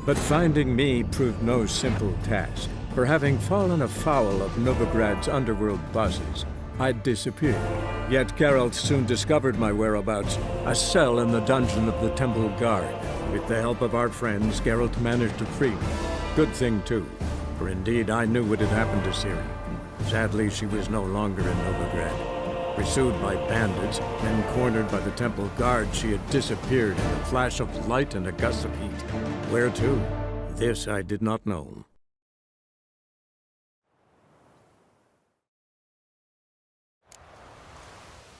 But finding me proved no simple task, for having fallen afoul of Novigrad's underworld bosses, I'd disappeared. Yet Geralt soon discovered my whereabouts, a cell in the dungeon of the Temple Guard. With the help of our friends, Geralt managed to free me. Good thing, too, for indeed I knew what had happened to Ciri. Sadly, she was no longer in Novigrad. Pursued by bandits, then cornered by the Temple Guard, she had disappeared in a flash of light and a gust of heat. Where to? This I did not know.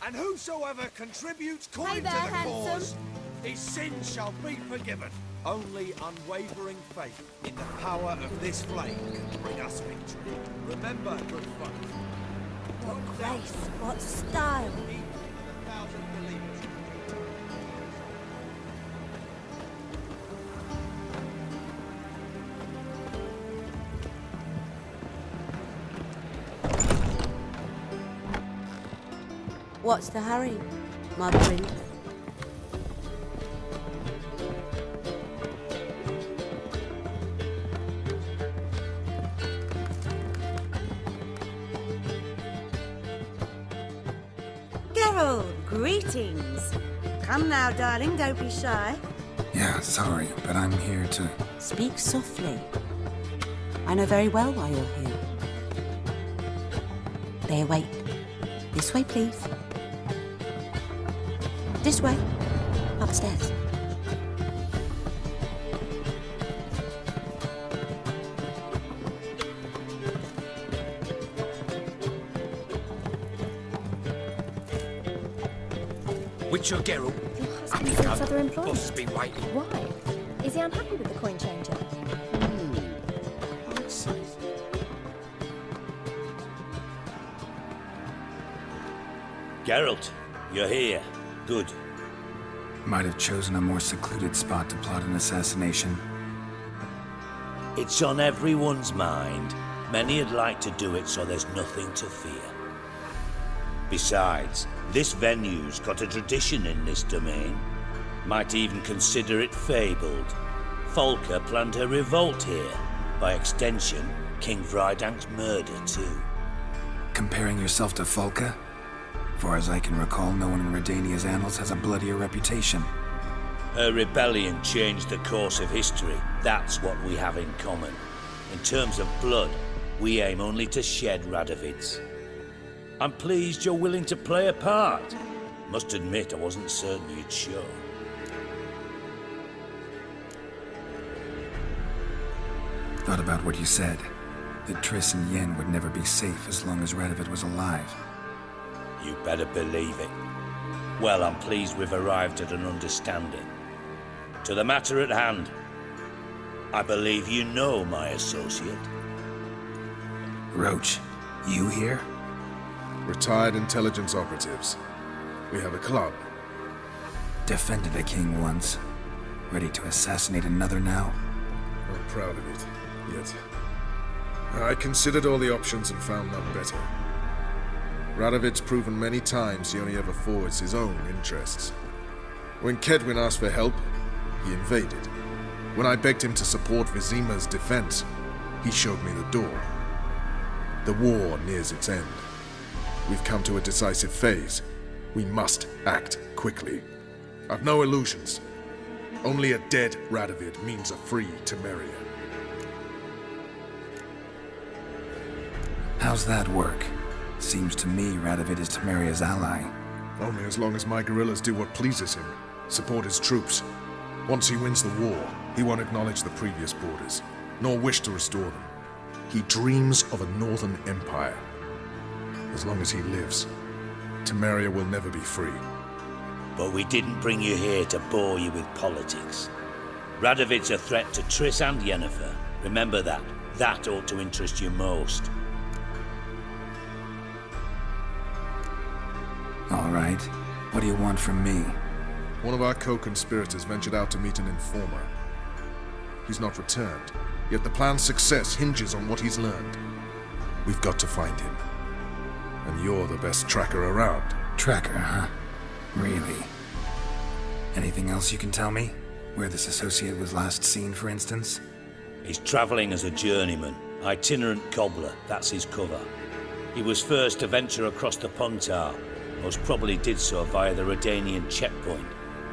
And whosoever contributes coin Hey to there, the cause, handsome. his sins shall be forgiven. Only unwavering faith in the power of this flame can bring us victory. Remember, good folk. What grace, what style. Even in 1,000 believers. What's the hurry, my prince? Geralt, greetings. Come now, darling, don't be shy. Yeah, sorry, but I'm here to... Speak softly. I know very well why you're here. There, wait. This way, please. This way. Upstairs. Witcher Geralt. Your husband seeks other employment. Boss has been waiting. Why? Is he unhappy with the coin changer? Geralt, you're here. Good. Might have chosen a more secluded spot to plot an assassination. It's on everyone's mind. Many would like to do it, so there's nothing to fear. Besides, this venue's got a tradition in this domain. Might even consider it fabled. Folka planned her revolt here. By extension, King Vrydank's murder, too. Comparing yourself to Folka? Far as I can recall, no one in Redania's annals has a bloodier reputation. Her rebellion changed the course of history. That's what we have in common. In terms of blood, we aim only to shed Radovid's. I'm pleased you're willing to play a part. Must admit, I wasn't certain you'd show. Thought about what you said. That Triss and Yen would never be safe as long as Radovid was alive. You better believe it. Well, I'm pleased we've arrived at an understanding. To the matter at hand, I believe you know my associate. Roach, you here? Retired intelligence operatives. We have a club. Defended a king once. Ready to assassinate another now? Not proud of it, yet. I considered all the options and found none better. Radovid's proven many times he only ever forwards his own interests. When Kedwin asked for help, he invaded. When I begged him to support Vizima's defense, he showed me the door. The war nears its end. We've come to a decisive phase. We must act quickly. I've no illusions. Only a dead Radovid means a free Temeria. How's that work? Seems to me Radovid is Temeria's ally. Only as long as my guerrillas do what pleases him, support his troops. Once he wins the war, he won't acknowledge the previous borders, nor wish to restore them. He dreams of a northern empire. As long as he lives, Temeria will never be free. But we didn't bring you here to bore you with politics. Radovid's a threat to Triss and Yennefer. Remember that. That ought to interest you most. All right. What do you want from me? One of our co-conspirators ventured out to meet an informer. He's not returned, yet the plan's success hinges on what he's learned. We've got to find him. And you're the best tracker around. Tracker, huh? Really? Anything else you can tell me? Where this associate was last seen, for instance? He's travelling as a journeyman, itinerant cobbler, that's his cover. He was first to venture across the Pontar, most probably did so via the Redanian checkpoint,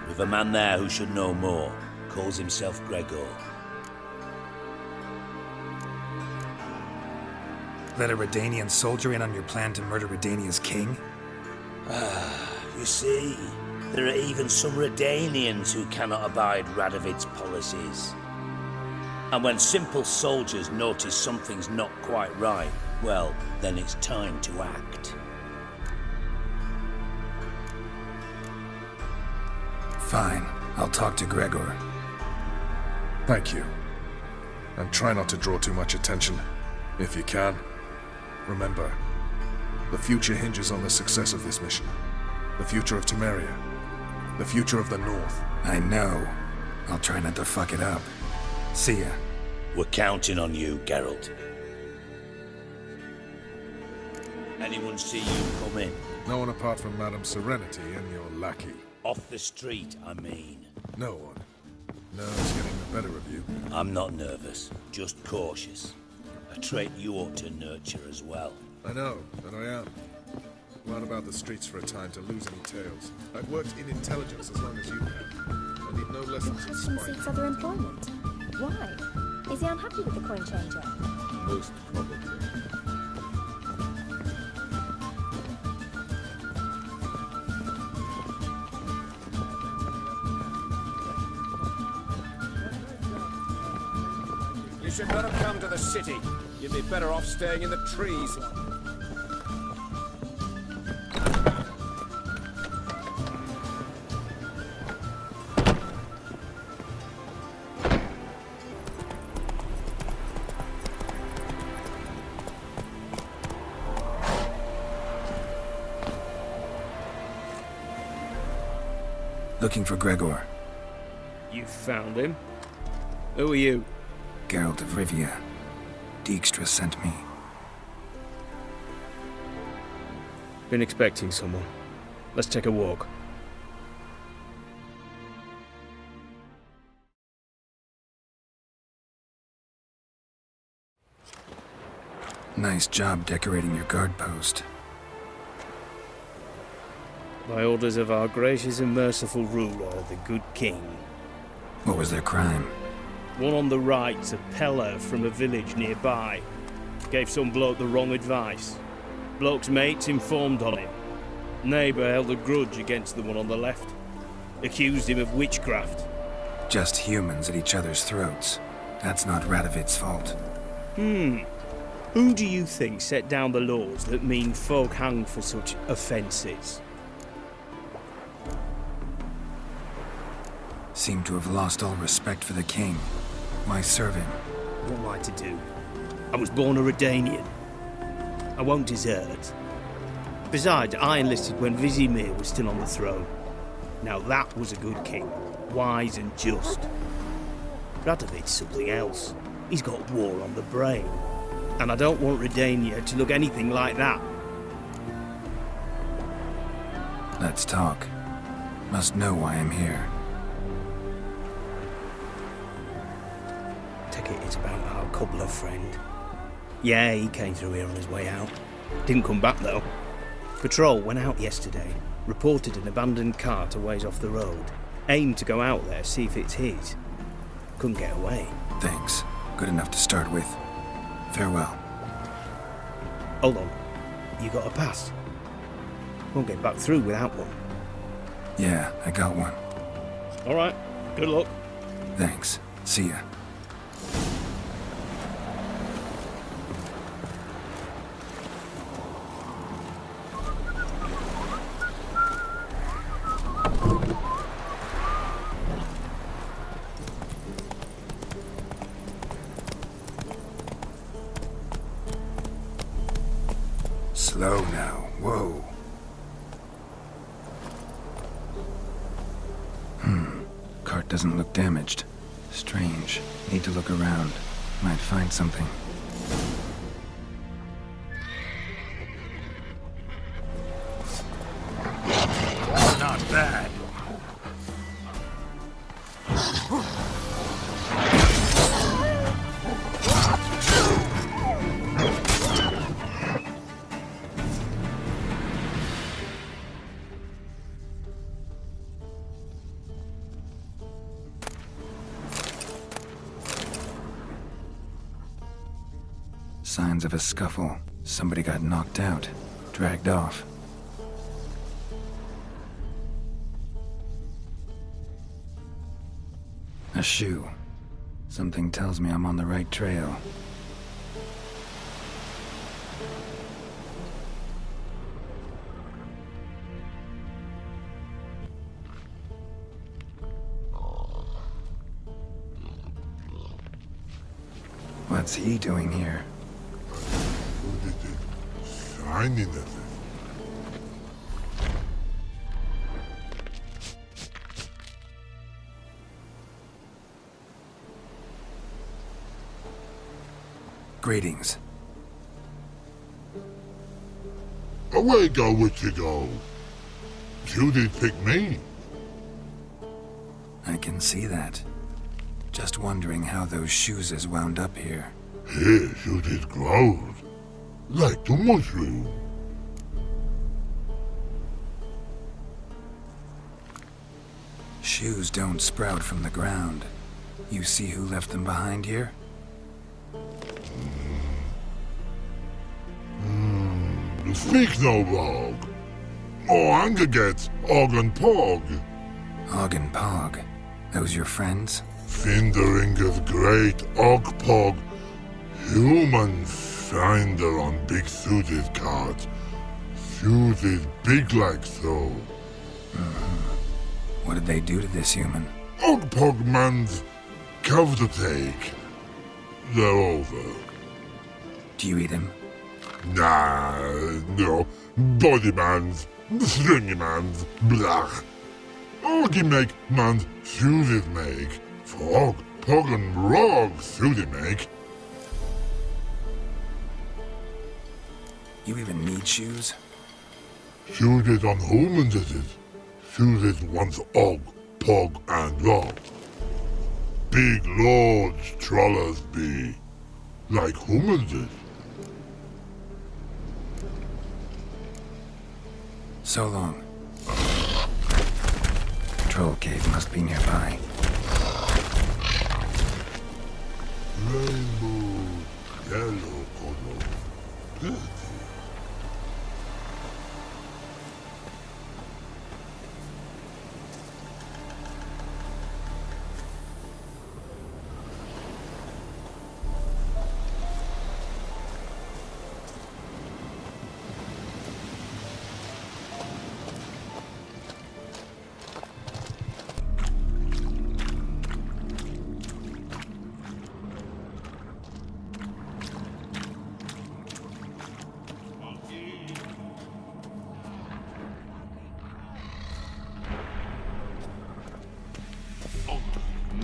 with a man there who should know more, calls himself Gregor. Let a Redanian soldier in on your plan to murder Redania's king? You see, there are even some Redanians who cannot abide Radovid's policies. And when simple soldiers notice something's not quite right, well, then it's time to act. Fine, I'll talk to Gregor. Thank you. And try not to draw too much attention, if you can. Remember, the future hinges on the success of this mission. The future of Temeria. The future of the North. I know. I'll try not to fuck it up. See ya. We're counting on you, Geralt. Anyone see you come in? No one apart from Madame Serenity and your lackey. Off the street, I mean. No one. Nerves getting the better of you. I'm not nervous, just cautious. A trait you ought to nurture as well. I know, and I am. Glad about the streets for a time to lose any tails. I've worked in intelligence as long as you have. I need no Your lessons in husband spying. seeks other employment. Why? Is he unhappy with the coin changer? Most probably. You should not have come to the city. You'd be better off staying in the trees. Looking for Gregor. You found him? Who are you? Geralt of Rivia. Dijkstra sent me. Been expecting someone. Let's take a walk. Nice job decorating your guard post. By orders of our gracious and merciful ruler, the good king. What was their crime? One on the right's a peller from a village nearby. Gave some bloke the wrong advice. Bloke's mates informed on him. Neighbour held a grudge against the one on the left. Accused him of witchcraft. Just humans at each other's throats. That's not Radovid's fault. Who do you think set down the laws that mean folk hang for such offences? Seem to have lost all respect for the king. Why serve him? What am I to do? I was born a Redanian. I won't desert. Besides, I enlisted when Vizimir was still on the throne. Now that was a good king, wise and just. Radovid's something else. He's got war on the brain. And I don't want Redania to look anything like that. Let's talk. Must know why I'm here. Take it it's about our cobbler friend. Yeah, he came through here on his way out. Didn't come back though. Patrol went out yesterday, reported an abandoned cart a ways off the road. Aimed to go out there, see if it's his. Couldn't get away. Thanks. Good enough to start with. Farewell. Hold on. You got a pass? Won't get back through without one. Yeah, I got one. Alright, good luck. Thanks. See ya. Slow now. Whoa. Cart doesn't look damaged. Strange. Need to look around. Might find something. Not bad. Signs of a scuffle. Somebody got knocked out, dragged off. A shoe. Something tells me I'm on the right trail. What's he doing here? Greetings. Away go with you go. You did pick me. I can see that. Just wondering how those shoes is wound up here. Here you did grow. Like the mushroom. Shoes don't sprout from the ground. You see who left them behind here? Speak no log. Oh, anger gets Og and Pog. Og and Pog. Those your friends? Finderinger's great Og Pog. Human finder on big suited cart. Suited big like so. What did they do to this human? Og Pog man's cover to take. They're over. Do you eat him? Nah, no. Body man's, stringy man's, blach. Oggy make man's suited make. Frog, Pog and Rog suited make. You even need shoes? Suited on humans is it. Suited once Og, Pog and Rog. Big lords trollers be. Like humans is. So long. Troll cave must be nearby. Rainbow, yellow color. Pretty.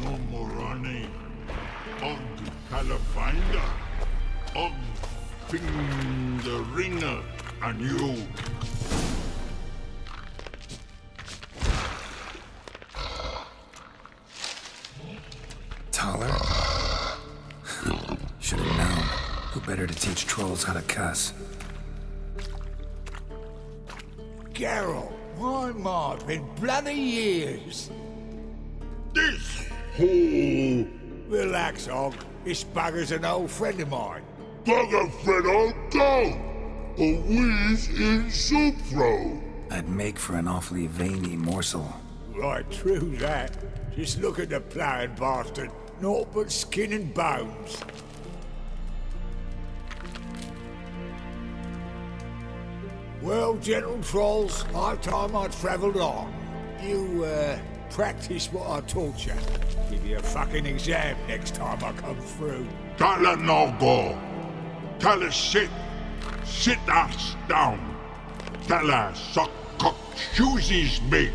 No more running. Og Calafinder. Og Fingeringer. And you. Taller? Should have known. Who better to teach trolls how to cuss? Geralt, my mind, been bloody years. This whole Relax, Og. This bugger's an old friend of mine. bugger friend I'll go. A wheeze in soup throw. I'd make for an awfully veiny morsel. Right, true that. Just look at the ploughing bastard. Naught but skin and bones. Well, gentle trolls, high time I travelled on. You, practice what I taught you. Give you a fucking exam next time I come through. Tala no go. Tala sit. Sit ass down. Tala suck cock shoesies make.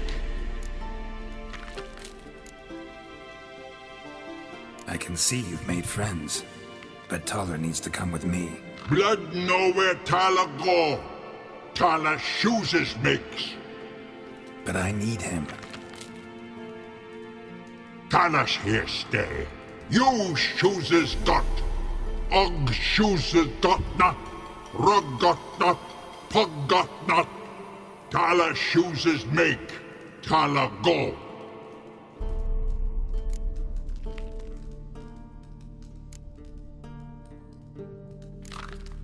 I can see you've made friends, but Taller needs to come with me. Blood know where Tala go. Tala shoesies makes. But I need him. Kalash here stay. You chooses got. Og chooses got not. Rug got not. Pug got not. Tala chooses make. Tala go.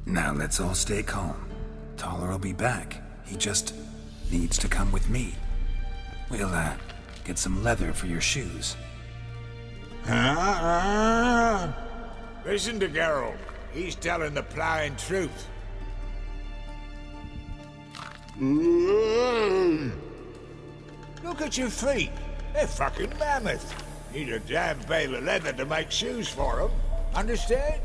Now let's all stay calm. Taller will be back. He just needs to come with me. We'll, get some leather for your shoes. Listen to Geralt. He's telling the plowing truth. Look at your feet. They're fucking mammoth. Need a damn bale of leather to make shoes for them. Understand?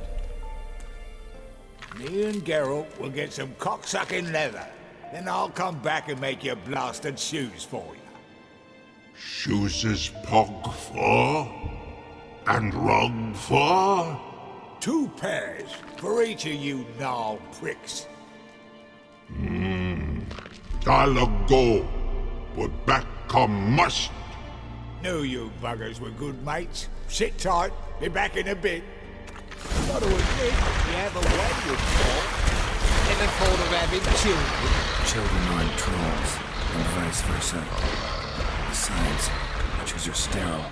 Me and Geralt will get some cocksucking leather. Then I'll come back and make your blasted shoes for you. Chooses pug for? And rug for? 2 pairs for each of you gnarled pricks. Tala go. But back come must. Knew you buggers were good mates. Sit tight. Be back in a bit. Gotta admit, you have a way with Paul. Never thought of having children. Children aren't trolls, and vice versa. Besides, witches are sterile.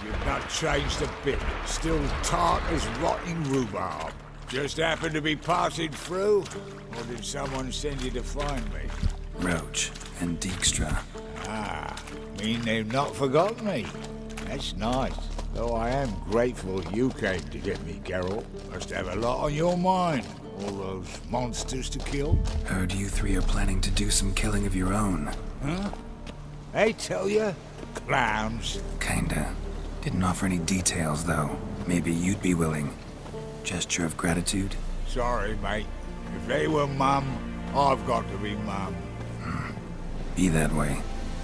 You've not changed a bit. Still tart as rotting rhubarb. Just happened to be passing through? Or did someone send you to find me? Roach and Dijkstra. Mean they've not forgotten me. That's nice. Though I am grateful you came to get me, Geralt. Must have a lot on your mind. All those monsters to kill. Heard you 3 are planning to do some killing of your own. Huh? I tell you, clowns. Kinda. Didn't offer any details, though. Maybe you'd be willing. Gesture of gratitude? Sorry, mate. If they were Mum, I've got to be Mum. Be that way.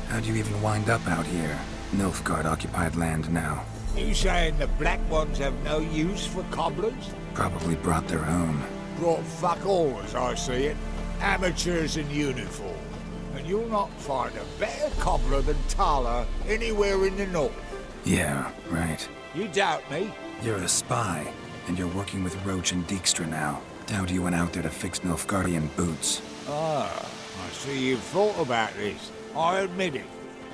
How'd you even wind up out here? Nilfgaard-occupied land now. You saying the Black Ones have no use for cobblers? Probably brought their own. Brought fuck all, as I see it. Amateurs in uniform. And you'll not find a better cobbler than Tala anywhere in the north. Yeah, right. You doubt me? You're a spy, and you're working with Roach and Dijkstra now. Doubt you went out there to fix Nilfgaardian boots. I see you've thought about this. I admit it.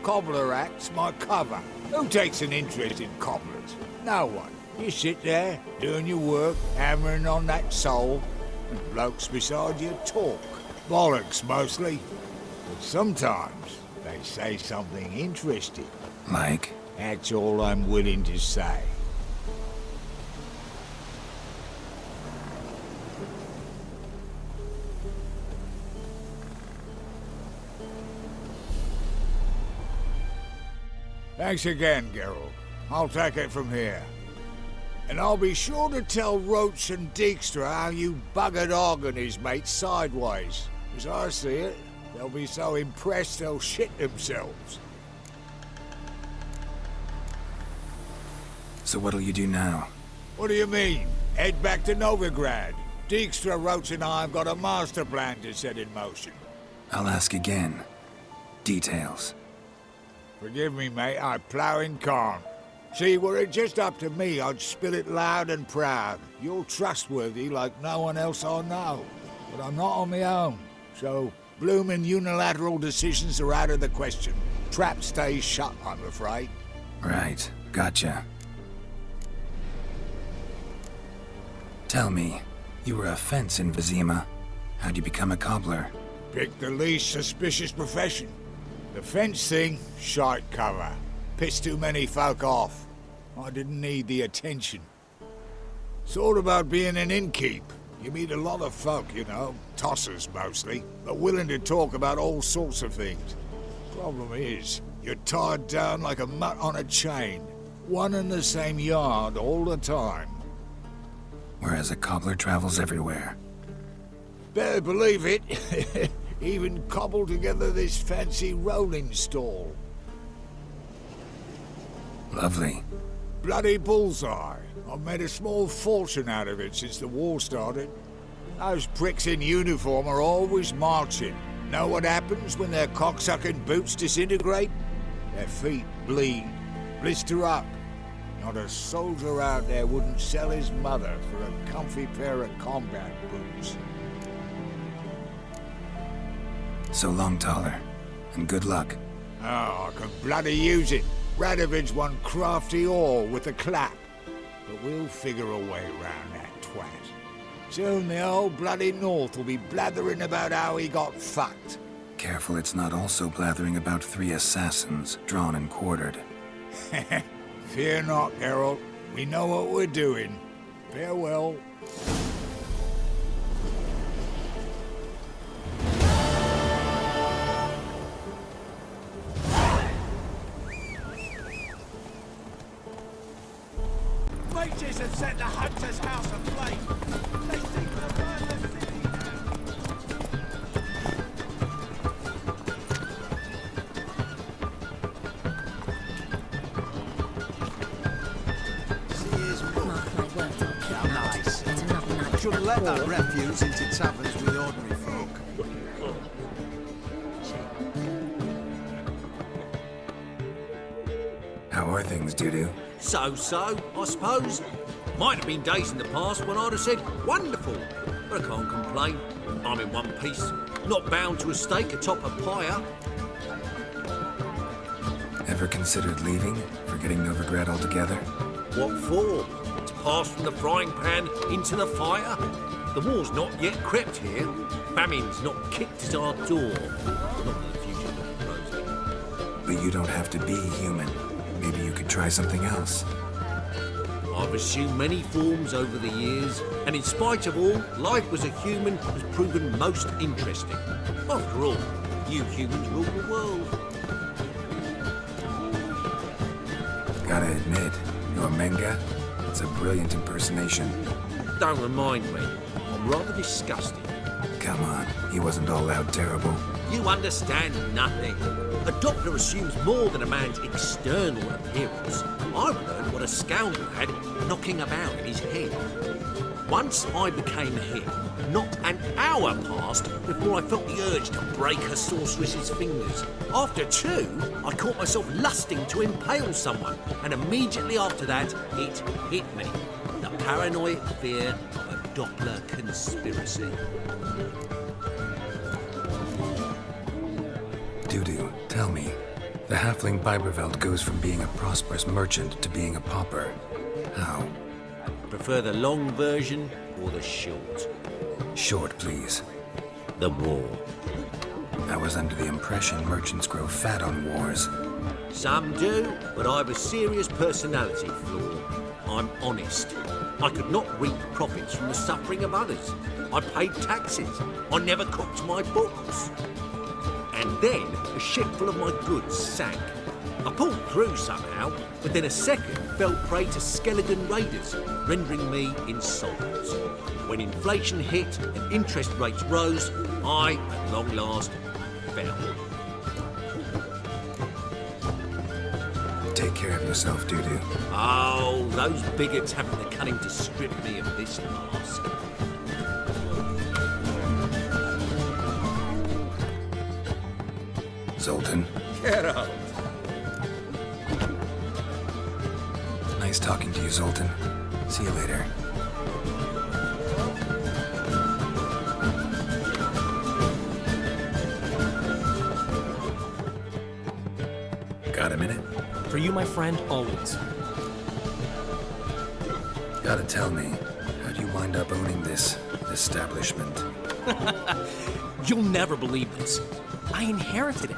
Cobbler act's my cover. Who takes an interest in cobblers? No one. You sit there, doing your work, hammering on that sole, and blokes beside you talk. Bollocks, mostly. But sometimes they say something interesting. Like? That's all I'm willing to say. Thanks again, Geralt. I'll take it from here. And I'll be sure to tell Roach and Dijkstra how you buggered Og and his mates sideways. As I see it, they'll be so impressed they'll shit themselves. So what'll you do now? What do you mean? Head back to Novigrad. Dijkstra, Roach and I have got a master plan to set in motion. I'll ask again. Details. Forgive me, mate, I plough in calm. See, were it just up to me, I'd spill it loud and proud. You're trustworthy like no one else I know. But I'm not on my own, so bloomin' unilateral decisions are out of the question. Trap stays shut, I'm afraid. Right, gotcha. Tell me, you were a fence in Vizima. How'd you become a cobbler? Pick the least suspicious profession. The fence thing, shite cover. Pissed too many folk off. I didn't need the attention. Sort about being an innkeep. You meet a lot of folk, you know, tossers mostly, but willing to talk about all sorts of things. Problem is, you're tied down like a mutt on a chain. One and the same yard all the time. Whereas a cobbler travels everywhere. Better believe it. Even cobbled together this fancy rolling stall. Lovely. Bloody bullseye. I've made a small fortune out of it since the war started. Those pricks in uniform are always marching. Know what happens when their cocksucking boots disintegrate? Their feet bleed. Blister up. Not a soldier out there wouldn't sell his mother for a comfy pair of combat boots. So long, Taller. And good luck. Oh, I could bloody use it. Radovid's one crafty all with a clap. But we'll figure a way round that twat. Soon the whole bloody North will be blathering about how he got fucked. Careful it's not also blathering about 3 assassins, drawn and quartered. Fear not, Geralt. We know what we're doing. Farewell. Mages have set the Hunter's house aflame. They seek to burn the city down. Mark my words, I'll kick him out. Nice. It's another night. Shouldn't let that refuse into taverns with ordinary folk. How are things, Dudu? So-so, I suppose. Might have been days in the past when I'd have said, wonderful. But I can't complain. I'm in one piece. Not bound to a stake atop a pyre. Ever considered leaving? Forgetting Novigrad altogether? What for? To pass from the frying pan into the fire? The war's not yet crept here. Famine's not kicked at our door. Not that the future looking rosy. But you don't have to be human. Maybe you could try something else. I've assumed many forms over the years, and in spite of all, life as a human has proven most interesting. After all, you humans rule the world. Gotta admit, your Menga? It's a brilliant impersonation. Don't remind me. I'm rather disgusted. Come on, he wasn't all out terrible. You understand nothing. A doctor assumes more than a man's external appearance. I've learned what a scoundrel had knocking about in his head. Once I became him, not an hour passed before I felt the urge to break a sorceress's fingers. After 2, I caught myself lusting to impale someone, and immediately after that, it hit me. The paranoid fear of a Doppler conspiracy. Dudu, tell me. The halfling Biberveld goes from being a prosperous merchant to being a pauper. How? Prefer the long version or the short? Short, please. The war. I was under the impression merchants grow fat on wars. Some do, but I have a serious personality flaw. I'm honest. I could not reap profits from the suffering of others. I paid taxes. I never cooked my books. And then a ship full of my goods sank. I pulled through somehow, but then a second fell prey to skeleton raiders, rendering me insolvent. When inflation hit and interest rates rose, I, at long last, fell. Take care of yourself, Dudu. Oh, those bigots haven't the cunning to strip me of this mask. Zoltan. Get out. Nice talking to you, Zoltan. See you later. Got a minute? For you, my friend, always. Gotta tell me, how'd you wind up owning this establishment? You'll never believe this. I inherited it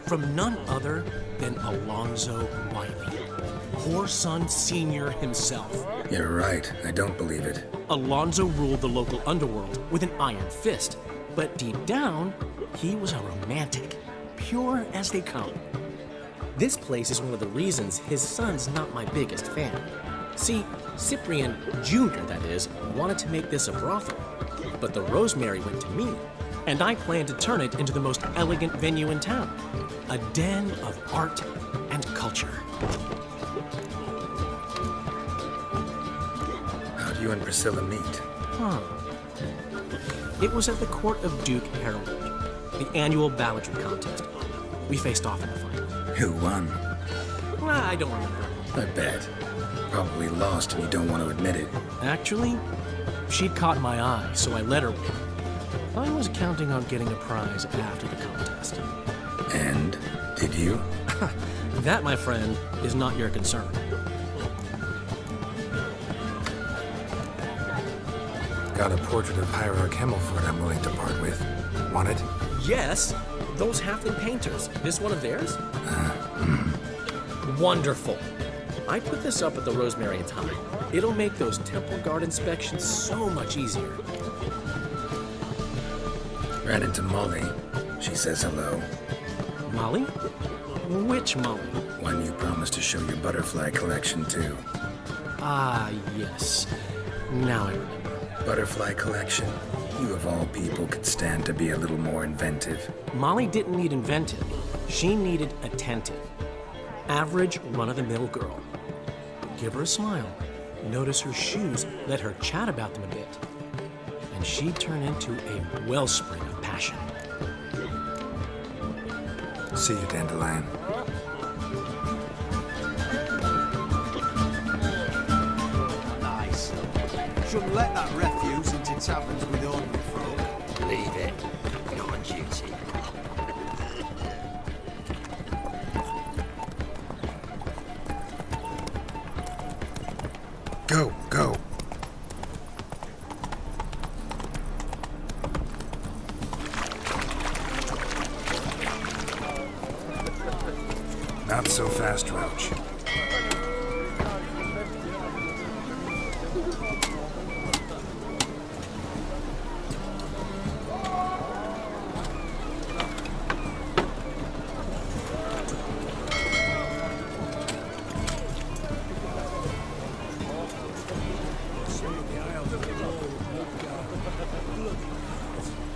from none other than Alonzo Wiley, Whoreson Sr. himself. You're right, I don't believe it. Alonzo ruled the local underworld with an iron fist, but deep down, he was a romantic, pure as they come. This place is one of the reasons his son's not my biggest fan. See, Cyprian Jr., that is, wanted to make this a brothel, but the Rosemary went to me, and I planned to turn it into the most elegant venue in town, a den of art and culture. How'd you and Priscilla meet? It was at the court of Duke Harold, the annual balladry contest. We faced off in the final. Who won? I don't remember. I bet. Probably lost and you don't want to admit it. Actually, she'd caught my eye, so I let her win. I was counting on getting a prize after the contest. And? Did you? That, my friend, is not your concern. Got a portrait of Hierarch Himmelford I'm willing to part with. Want it? Yes, those halfling painters. This one of theirs? Wonderful. I put this up at the Rosemary and Thyme. It'll make those temple guard inspections so much easier. Ran into Molly. She says hello. Molly? Which Molly? One you promised to show your butterfly collection to. Ah, yes. Now I remember. Butterfly collection? You of all people could stand to be a little more inventive. Molly didn't need inventive. She needed attentive. Average, run-of-the-mill girl. Give her a smile. Notice her shoes. Let her chat about them a bit. And she'd turn into a wellspring of passion. See you, Dandelion. Nice. Shouldn't let that refuse into taverns with ordinary folk. Leave it. You're on duty. Go, go. Not so fast, Roach.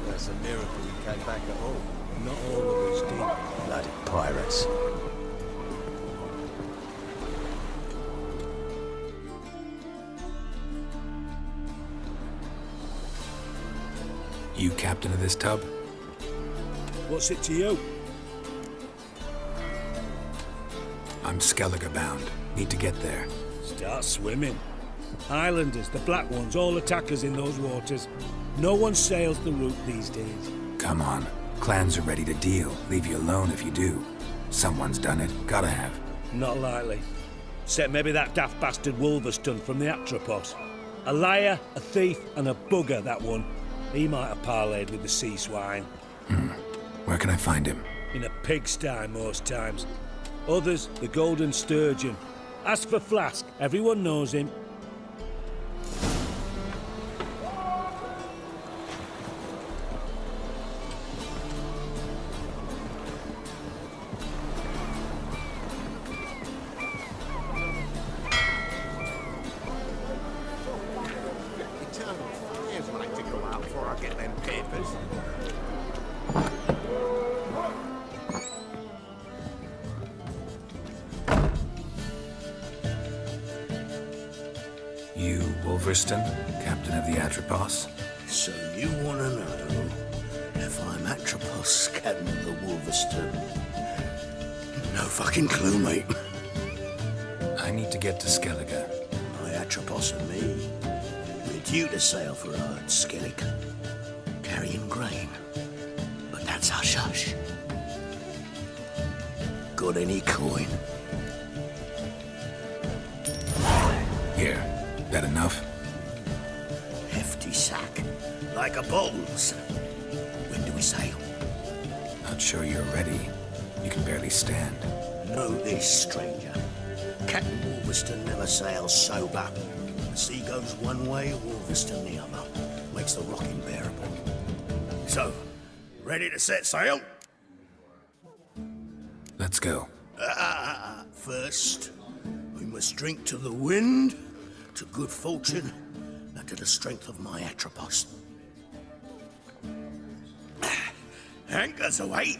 That's a miracle we came back at all. Not all of us did. Bloody pirates. You captain of this tub? What's it to you? I'm Skellige bound. Need to get there. Start swimming. Islanders, the black ones, all attackers in those waters. No one sails the route these days. Come on. Clans are ready to deal. Leave you alone if you do. Someone's done it. Gotta have. Not likely. Except maybe that daft bastard Wolverston from the Atropos. A liar, a thief, and a bugger, that one. He might have parlayed with the sea swine. Where can I find him? In a pigsty most times. Others, the Golden Sturgeon. As for Flask, everyone knows him. Eternal fire's like to go out before I get them papers. You, Wolverston, captain of the Atropos? So you want to know if I'm Atropos, captain of the Wolverston? No fucking clue, mate. I need to get to Skellige. My Atropos and me, we're due to sail for Ard Skellig, carrying grain. But that's hush-hush. Got any coin? Here. That enough? Hefty sack, like a bowls. When do we sail? Not sure you're ready. You can barely stand. Know this, stranger. Captain Wolverston never sails sober. The sea goes one way, Wolverston the other. Makes the rocking bearable. So, ready to set sail? Let's go. First, we must drink to the wind, to good fortune, and to the strength of my Atropos. Anchors away.